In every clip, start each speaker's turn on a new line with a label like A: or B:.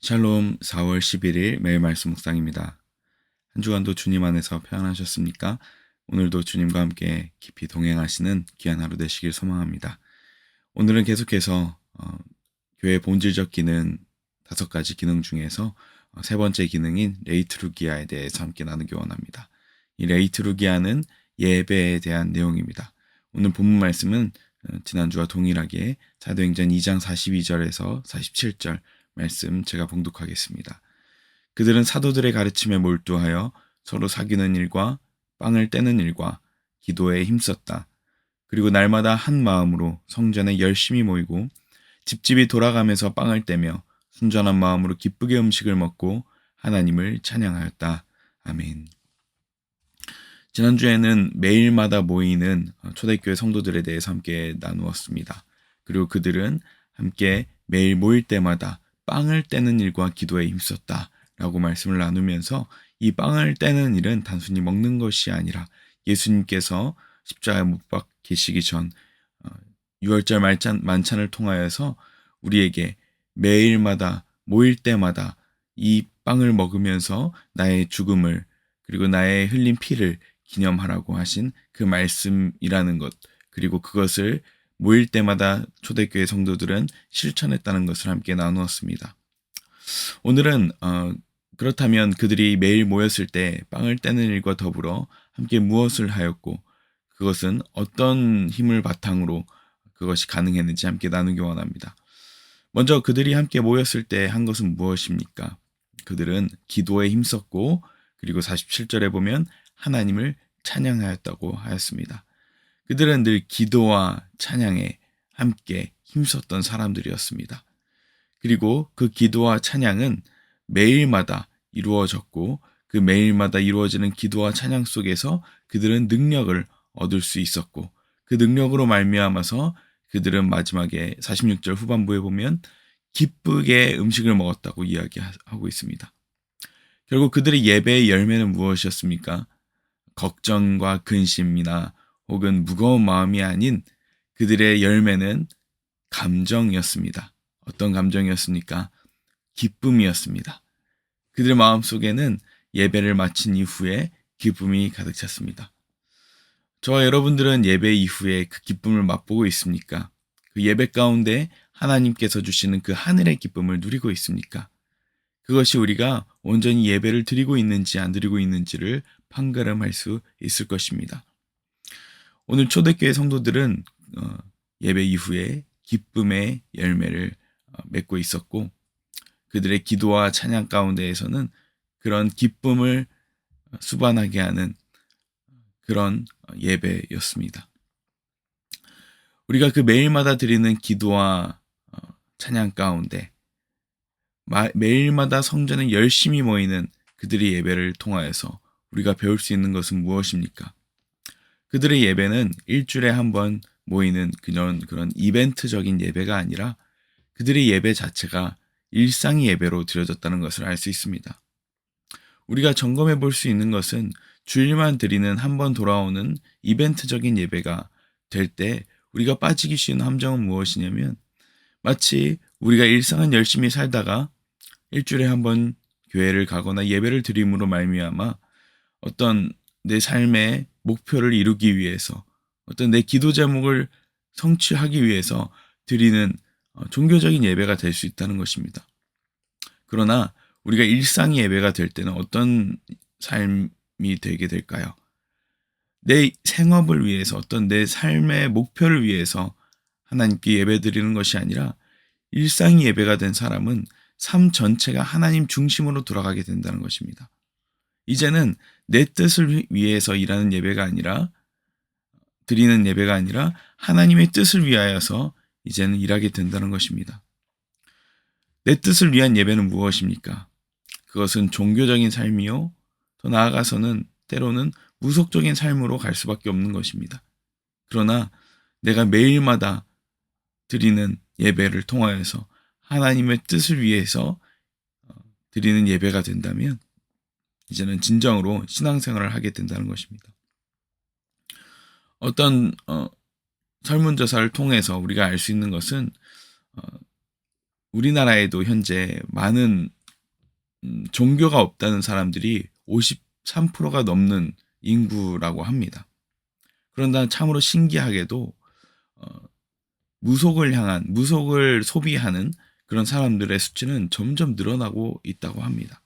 A: 샬롬 4월 11일 매일 말씀 묵상입니다. 한 주간도 주님 안에서 평안하셨습니까? 오늘도 주님과 함께 깊이 동행하시는 귀한 하루 되시길 소망합니다. 오늘은 계속해서 교회 본질적 기능 5가지 기능 중에서 세 번째 기능인 레이트루기아에 대해서 함께 나누기 원합니다. 이 레이트루기아는 예배에 대한 내용입니다. 오늘 본문 말씀은 지난주와 동일하게 사도행전 2장 42절에서 47절 말씀 제가 봉독하겠습니다. 그들은 사도들의 가르침에 몰두하여 서로 사귀는 일과 빵을 떼는 일과 기도에 힘썼다. 그리고 날마다 한 마음으로 성전에 열심히 모이고 집집이 돌아가면서 빵을 떼며 순전한 마음으로 기쁘게 음식을 먹고 하나님을 찬양하였다. 아멘. 지난주에는 매일마다 모이는 초대교회 성도들에 대해서 함께 나누었습니다. 그리고 그들은 함께 매일 모일 때마다 빵을 떼는 일과 기도에 힘썼다 라고 말씀을 나누면서 이 빵을 떼는 일은 단순히 먹는 것이 아니라 예수님께서 십자가에 못 박히시기 전 유월절 만찬을 통하여서 우리에게 매일마다 모일 때마다 이 빵을 먹으면서 나의 죽음을 그리고 나의 흘린 피를 기념하라고 하신 그 말씀이라는 것, 그리고 그것을 모일 때마다 초대교회 성도들은 실천했다는 것을 함께 나누었습니다. 오늘은 그렇다면 그들이 매일 모였을 때 빵을 떼는 일과 더불어 함께 무엇을 하였고 그것은 어떤 힘을 바탕으로 그것이 가능했는지 함께 나누기 원합니다. 먼저 그들이 함께 모였을 때 한 것은 무엇입니까? 그들은 기도에 힘썼고 그리고 47절에 보면 하나님을 찬양하였다고 하였습니다. 그들은 늘 기도와 찬양에 함께 힘썼던 사람들이었습니다. 그리고 그 기도와 찬양은 매일마다 이루어졌고 그 매일마다 이루어지는 기도와 찬양 속에서 그들은 능력을 얻을 수 있었고 그 능력으로 말미암아서 그들은 마지막에 46절 후반부에 보면 기쁘게 음식을 먹었다고 이야기하고 있습니다. 결국 그들의 예배의 열매는 무엇이었습니까? 걱정과 근심이나 혹은 무거운 마음이 아닌 그들의 열매는 감정이었습니다. 어떤 감정이었습니까? 기쁨이었습니다. 그들의 마음속에는 예배를 마친 이후에 기쁨이 가득 찼습니다. 저와 여러분들은 예배 이후에 그 기쁨을 맛보고 있습니까? 그 예배 가운데 하나님께서 주시는 그 하늘의 기쁨을 누리고 있습니까? 그것이 우리가 온전히 예배를 드리고 있는지 안 드리고 있는지를 판가름할 수 있을 것입니다. 오늘 초대교회 성도들은 예배 이후에 기쁨의 열매를 맺고 있었고 그들의 기도와 찬양 가운데에서는 그런 기쁨을 수반하게 하는 그런 예배였습니다. 우리가 그 매일마다 드리는 기도와 찬양 가운데 매일마다 성전에 열심히 모이는 그들의 예배를 통하여서 우리가 배울 수 있는 것은 무엇입니까? 그들의 예배는 일주일에 한 번 모이는 그런 이벤트적인 예배가 아니라 그들의 예배 자체가 일상의 예배로 드려졌다는 것을 알 수 있습니다. 우리가 점검해 볼 수 있는 것은 주일만 드리는 한 번 돌아오는 이벤트적인 예배가 될 때 우리가 빠지기 쉬운 함정은 무엇이냐면 마치 우리가 일상은 열심히 살다가 일주일에 한 번 교회를 가거나 예배를 드림으로 말미암아 어떤 내 삶의 목표를 이루기 위해서 어떤 내 기도 제목을 성취하기 위해서 드리는 종교적인 예배가 될 수 있다는 것입니다. 그러나 우리가 일상의 예배가 될 때는 어떤 삶이 되게 될까요? 내 생업을 위해서 어떤 내 삶의 목표를 위해서 하나님께 예배 드리는 것이 아니라 일상의 예배가 된 사람은 삶 전체가 하나님 중심으로 돌아가게 된다는 것입니다. 이제는 내 뜻을 위해서 일하는 예배가 아니라 드리는 예배가 아니라 하나님의 뜻을 위하여서 이제는 일하게 된다는 것입니다. 내 뜻을 위한 예배는 무엇입니까? 그것은 종교적인 삶이요. 더 나아가서는 때로는 무속적인 삶으로 갈 수밖에 없는 것입니다. 그러나 내가 매일마다 드리는 예배를 통하여서 하나님의 뜻을 위해서 드리는 예배가 된다면 이제는 진정으로 신앙생활을 하게 된다는 것입니다. 어떤 설문조사를 통해서 우리가 알 수 있는 것은 우리나라에도 현재 많은 종교가 없다는 사람들이 53%가 넘는 인구라고 합니다. 그런데 참으로 신기하게도 무속을 소비하는 그런 사람들의 수치는 점점 늘어나고 있다고 합니다.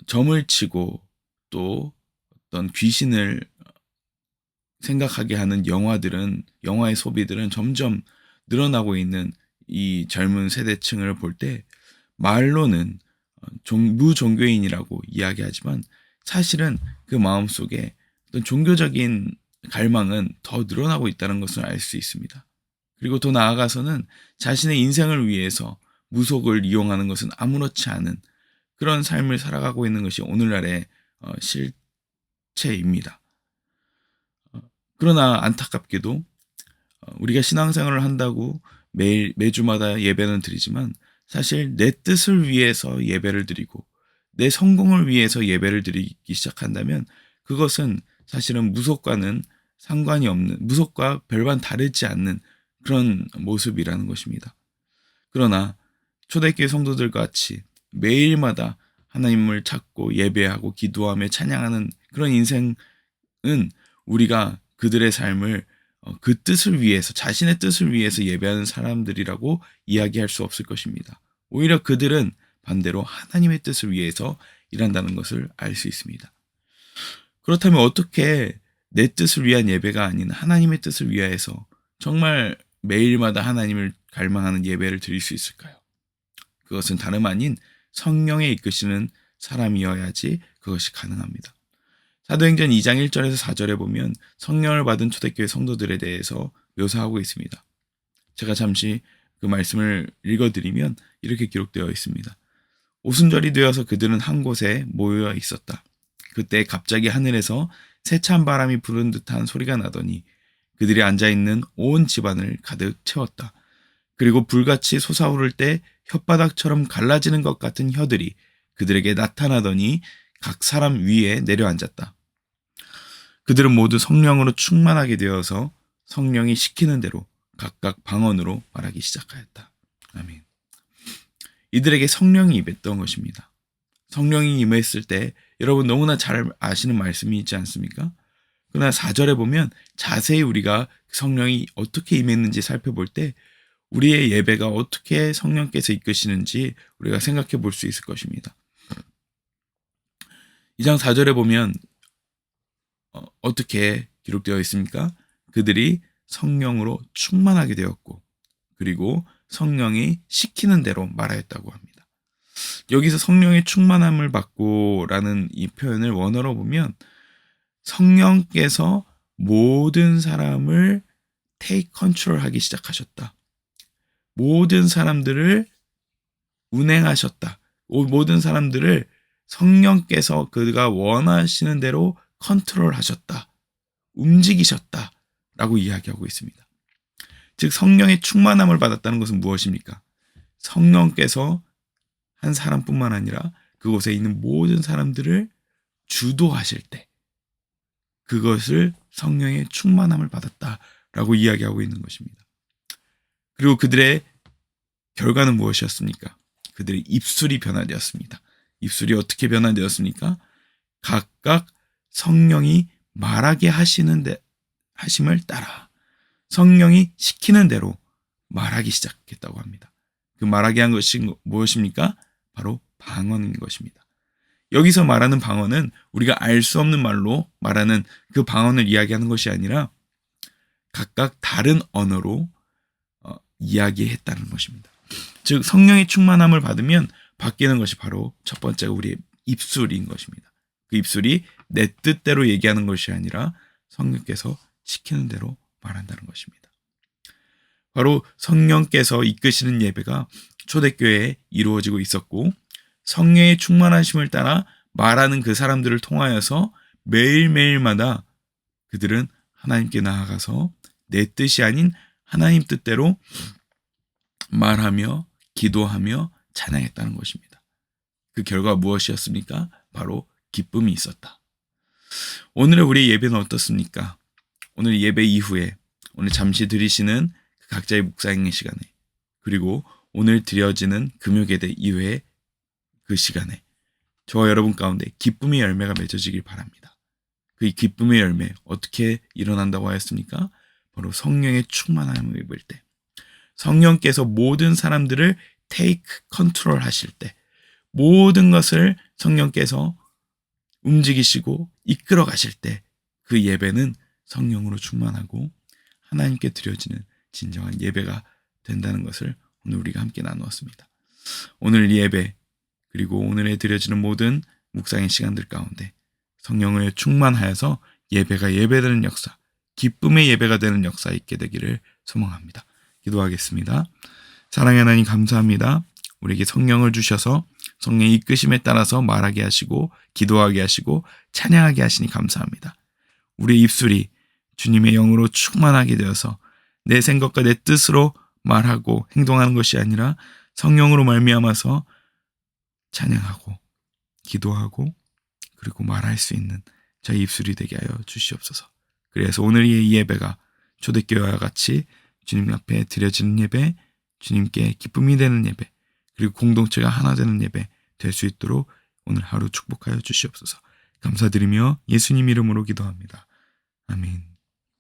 A: 점을 치고 또 어떤 귀신을 생각하게 하는 영화의 소비들은 점점 늘어나고 있는 이 젊은 세대층을 볼 때 말로는 무종교인이라고 이야기하지만 사실은 그 마음속에 어떤 종교적인 갈망은 더 늘어나고 있다는 것을 알 수 있습니다. 그리고 더 나아가서는 자신의 인생을 위해서 무속을 이용하는 것은 아무렇지 않은 그런 삶을 살아가고 있는 것이 오늘날의 실체입니다. 그러나 안타깝게도 우리가 신앙생활을 한다고 매주마다 예배는 드리지만 사실 내 뜻을 위해서 예배를 드리고 내 성공을 위해서 예배를 드리기 시작한다면 그것은 사실은 무속과는 상관이 없는, 무속과 별반 다르지 않는 그런 모습이라는 것입니다. 그러나 초대교회 성도들 같이 매일마다 하나님을 찾고 예배하고 기도하며 찬양하는 그런 인생은 우리가 그들의 삶을 그 뜻을 위해서, 자신의 뜻을 위해서 예배하는 사람들이라고 이야기할 수 없을 것입니다. 오히려 그들은 반대로 하나님의 뜻을 위해서 일한다는 것을 알 수 있습니다. 그렇다면 어떻게 내 뜻을 위한 예배가 아닌 하나님의 뜻을 위하여서 정말 매일마다 하나님을 갈망하는 예배를 드릴 수 있을까요? 그것은 다름 아닌 성령에 이끄시는 사람이어야지 그것이 가능합니다. 사도행전 2장 1절에서 4절에 보면 성령을 받은 초대교회 성도들에 대해서 묘사하고 있습니다. 제가 잠시 그 말씀을 읽어드리면 이렇게 기록되어 있습니다. 오순절이 되어서 그들은 한 곳에 모여 있었다. 그때 갑자기 하늘에서 세찬 바람이 부는 듯한 소리가 나더니 그들이 앉아있는 온 집안을 가득 채웠다. 그리고 불같이 솟아오를 때 혓바닥처럼 갈라지는 것 같은 혀들이 그들에게 나타나더니 각 사람 위에 내려앉았다. 그들은 모두 성령으로 충만하게 되어서 성령이 시키는 대로 각각 방언으로 말하기 시작하였다. 아멘. 이들에게 성령이 임했던 것입니다. 성령이 임했을 때 여러분 너무나 잘 아시는 말씀이 있지 않습니까? 그러나 4절에 보면 자세히 우리가 성령이 어떻게 임했는지 살펴볼 때 우리의 예배가 어떻게 성령께서 이끄시는지 우리가 생각해 볼 수 있을 것입니다. 2장 4절에 보면 어떻게 기록되어 있습니까? 그들이 성령으로 충만하게 되었고 그리고 성령이 시키는 대로 말하였다고 합니다. 여기서 성령의 충만함을 받고라는 이 표현을 원어로 보면 성령께서 모든 사람을 take control 하기 시작하셨다. 모든 사람들을 운행하셨다. 모든 사람들을 성령께서 그가 원하시는 대로 컨트롤하셨다. 움직이셨다. 라고 이야기하고 있습니다. 즉 성령의 충만함을 받았다는 것은 무엇입니까? 성령께서 한 사람뿐만 아니라 그곳에 있는 모든 사람들을 주도하실 때 그것을 성령의 충만함을 받았다라고 이야기하고 있는 것입니다. 그리고 그들의 결과는 무엇이었습니까? 그들의 입술이 변화되었습니다. 입술이 어떻게 변화되었습니까? 각각 성령이 말하게 하심을 따라 성령이 시키는 대로 말하기 시작했다고 합니다. 그 말하게 한 것이 무엇입니까? 바로 방언인 것입니다. 여기서 말하는 방언은 우리가 알 수 없는 말로 말하는 그 방언을 이야기하는 것이 아니라 각각 다른 언어로 이야기했다는 것입니다. 즉 성령의 충만함을 받으면 바뀌는 것이 바로 첫 번째가 우리의 입술인 것입니다. 그 입술이 내 뜻대로 얘기하는 것이 아니라 성령께서 시키는 대로 말한다는 것입니다. 바로 성령께서 이끄시는 예배가 초대교회에 이루어지고 있었고 성령의 충만하심을 따라 말하는 그 사람들을 통하여서 매일매일마다 그들은 하나님께 나아가서 내 뜻이 아닌 하나님 뜻대로 말하며 기도하며 찬양했다는 것입니다. 그 결과 무엇이었습니까? 바로 기쁨이 있었다. 오늘의 우리의 예배는 어떻습니까? 오늘 예배 이후에 오늘 잠시 드리시는 각자의 묵상의 시간에 그리고 오늘 드려지는 금요예배 이후에 그 시간에 저와 여러분 가운데 기쁨의 열매가 맺어지길 바랍니다. 그 기쁨의 열매 어떻게 일어난다고 하였습니까? 바로 성령의 충만함을 입을 때, 성령께서 모든 사람들을 take control 하실 때, 모든 것을 성령께서 움직이시고 이끌어 가실 때 그 예배는 성령으로 충만하고 하나님께 드려지는 진정한 예배가 된다는 것을 오늘 우리가 함께 나누었습니다. 오늘 예배 그리고 오늘에 드려지는 모든 묵상의 시간들 가운데 성령을 충만하여서 예배가 예배되는 역사, 기쁨의 예배가 되는 역사 있게 되기를 소망합니다. 기도하겠습니다. 사랑의 하나님 감사합니다. 우리에게 성령을 주셔서 성령의 이끄심에 따라서 말하게 하시고 기도하게 하시고 찬양하게 하시니 감사합니다. 우리의 입술이 주님의 영으로 충만하게 되어서 내 생각과 내 뜻으로 말하고 행동하는 것이 아니라 성령으로 말미암아서 찬양하고 기도하고 그리고 말할 수 있는 저희 입술이 되게 하여 주시옵소서. 그래서 오늘의 이 예배가 초대교회와 같이 주님 앞에 드려지는 예배, 주님께 기쁨이 되는 예배, 그리고 공동체가 하나 되는 예배 될 수 있도록 오늘 하루 축복하여 주시옵소서. 감사드리며 예수님 이름으로 기도합니다. 아멘.